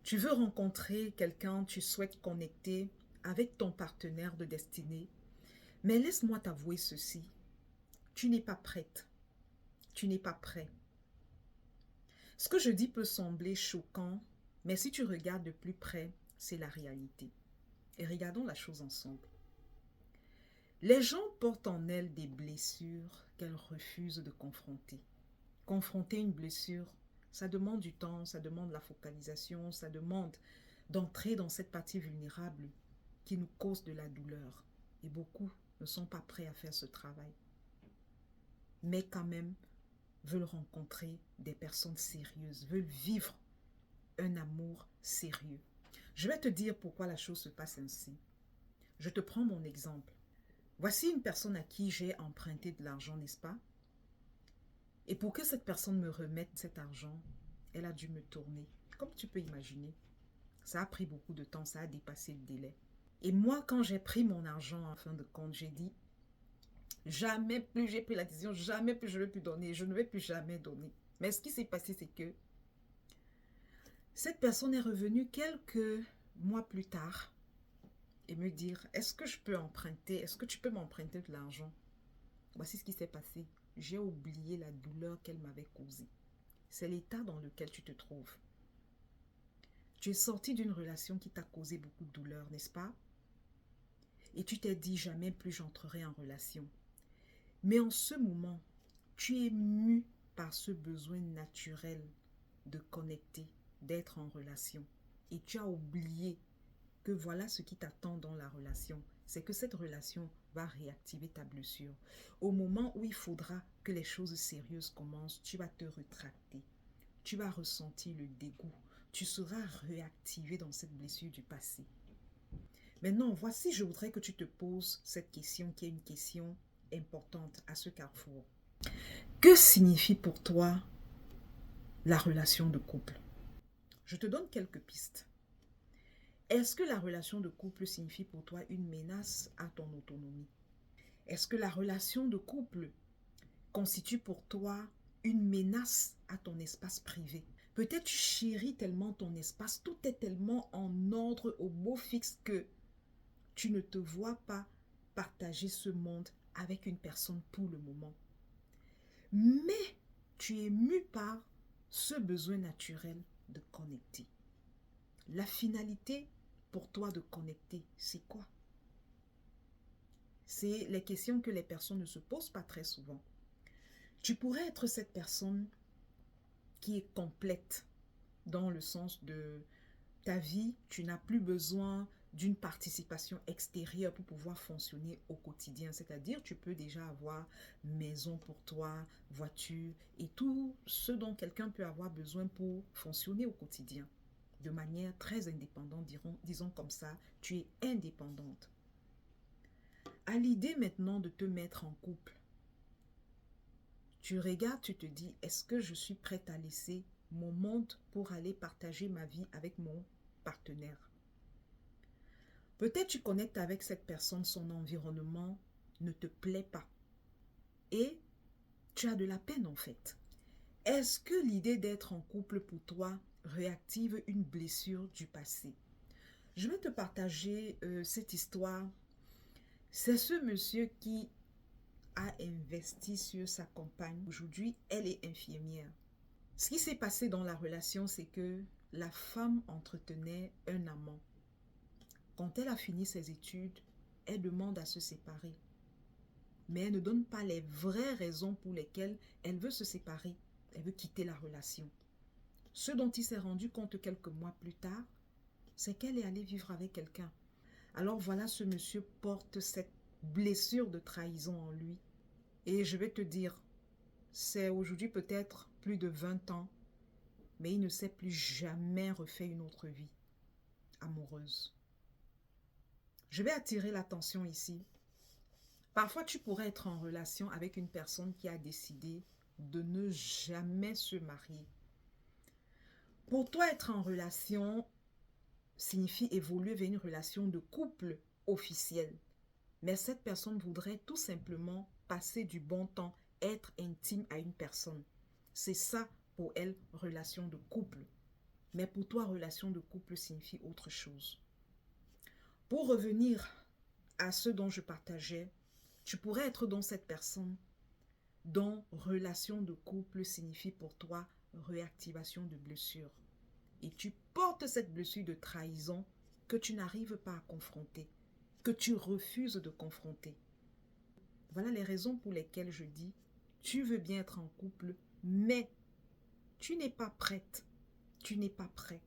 Tu veux rencontrer quelqu'un, tu souhaites connecter avec ton partenaire de destinée. Mais laisse-moi t'avouer ceci, tu n'es pas prête, tu n'es pas prêt. Ce que je dis peut sembler choquant, mais si tu regardes de plus près, c'est la réalité. Et regardons la chose ensemble. Les gens portent en elles des blessures qu'elles refusent de confronter. Confronter une blessure, ça demande du temps, ça demande la focalisation, ça demande d'entrer dans cette partie vulnérable qui nous cause de la douleur. Et beaucoup ne sont pas prêts à faire ce travail. Mais quand même, veulent rencontrer des personnes sérieuses, veulent vivre un amour sérieux. Je vais te dire pourquoi la chose se passe ainsi. Je te prends mon exemple. Voici une personne à qui j'ai emprunté de l'argent, n'est-ce pas? Et pour que cette personne me remette cet argent, elle a dû me tourner. Comme tu peux imaginer, ça a pris beaucoup de temps, ça a dépassé le délai. Et moi, quand j'ai pris mon argent en fin de compte, j'ai dit, jamais plus, j'ai pris la décision, jamais plus je ne vais plus donner, je ne vais plus jamais donner. Mais ce qui s'est passé, c'est que cette personne est revenue quelques mois plus tard et me dire, est-ce que je peux emprunter, est-ce que tu peux m'emprunter de l'argent? Voici ce qui s'est passé. J'ai oublié la douleur qu'elle m'avait causée. C'est l'état dans lequel tu te trouves. Tu es sorti d'une relation qui t'a causé beaucoup de douleur, n'est-ce pas? Et tu t'es dit, jamais plus j'entrerai en relation. Mais en ce moment, tu es mu par ce besoin naturel de connecter, d'être en relation. Et tu as oublié que voilà ce qui t'attend dans la relation. C'est que cette relation va réactiver ta blessure. Au moment où il faudra que les choses sérieuses commencent, tu vas te rétracter. Tu vas ressentir le dégoût. Tu seras réactivé dans cette blessure du passé. Maintenant, voici, je voudrais que tu te poses cette question qui est une question importante à ce carrefour. Que signifie pour toi la relation de couple? Je te donne quelques pistes. Est-ce que la relation de couple signifie pour toi une menace à ton autonomie? Est-ce que la relation de couple constitue pour toi une menace à ton espace privé? Peut-être tu chéris tellement ton espace, tout est tellement en ordre au beau fixe que tu ne te vois pas partager ce monde avec une personne pour le moment. Mais tu es mu par ce besoin naturel de connecter. La finalité pour toi de connecter, c'est quoi? C'est les questions que les personnes ne se posent pas très souvent. Tu pourrais être cette personne qui est complète dans le sens de ta vie, tu n'as plus besoin d'une participation extérieure pour pouvoir fonctionner au quotidien. C'est-à-dire, tu peux déjà avoir maison pour toi, voiture et tout ce dont quelqu'un peut avoir besoin pour fonctionner au quotidien. De manière très indépendante, disons comme ça, tu es indépendante. À l'idée maintenant de te mettre en couple, tu regardes, tu te dis, est-ce que je suis prête à laisser mon monde pour aller partager ma vie avec mon partenaire? Peut-être tu connectes avec cette personne, son environnement ne te plaît pas et tu as de la peine en fait. Est-ce que l'idée d'être en couple pour toi réactive une blessure du passé? Je vais te partager cette histoire. C'est ce monsieur qui a investi sur sa compagne. Aujourd'hui, elle est infirmière. Ce qui s'est passé dans la relation, c'est que la femme entretenait un amant. Quand elle a fini ses études, elle demande à se séparer. Mais elle ne donne pas les vraies raisons pour lesquelles elle veut se séparer. Elle veut quitter la relation. Ce dont il s'est rendu compte quelques mois plus tard, c'est qu'elle est allée vivre avec quelqu'un. Alors voilà, ce monsieur porte cette blessure de trahison en lui. Et je vais te dire, c'est aujourd'hui peut-être plus de 20 ans, mais il ne s'est plus jamais refait une autre vie amoureuse. Je vais attirer l'attention ici. Parfois, tu pourrais être en relation avec une personne qui a décidé de ne jamais se marier. Pour toi, être en relation signifie évoluer vers une relation de couple officielle. Mais cette personne voudrait tout simplement passer du bon temps, être intime à une personne. C'est ça pour elle, relation de couple. Mais pour toi, relation de couple signifie autre chose. Pour revenir à ce dont je partageais, tu pourrais être dans cette personne dont relation de couple signifie pour toi réactivation de blessure. Et tu portes cette blessure de trahison que tu n'arrives pas à confronter, que tu refuses de confronter. Voilà les raisons pour lesquelles je dis, tu veux bien être en couple, mais tu n'es pas prête, tu n'es pas prêt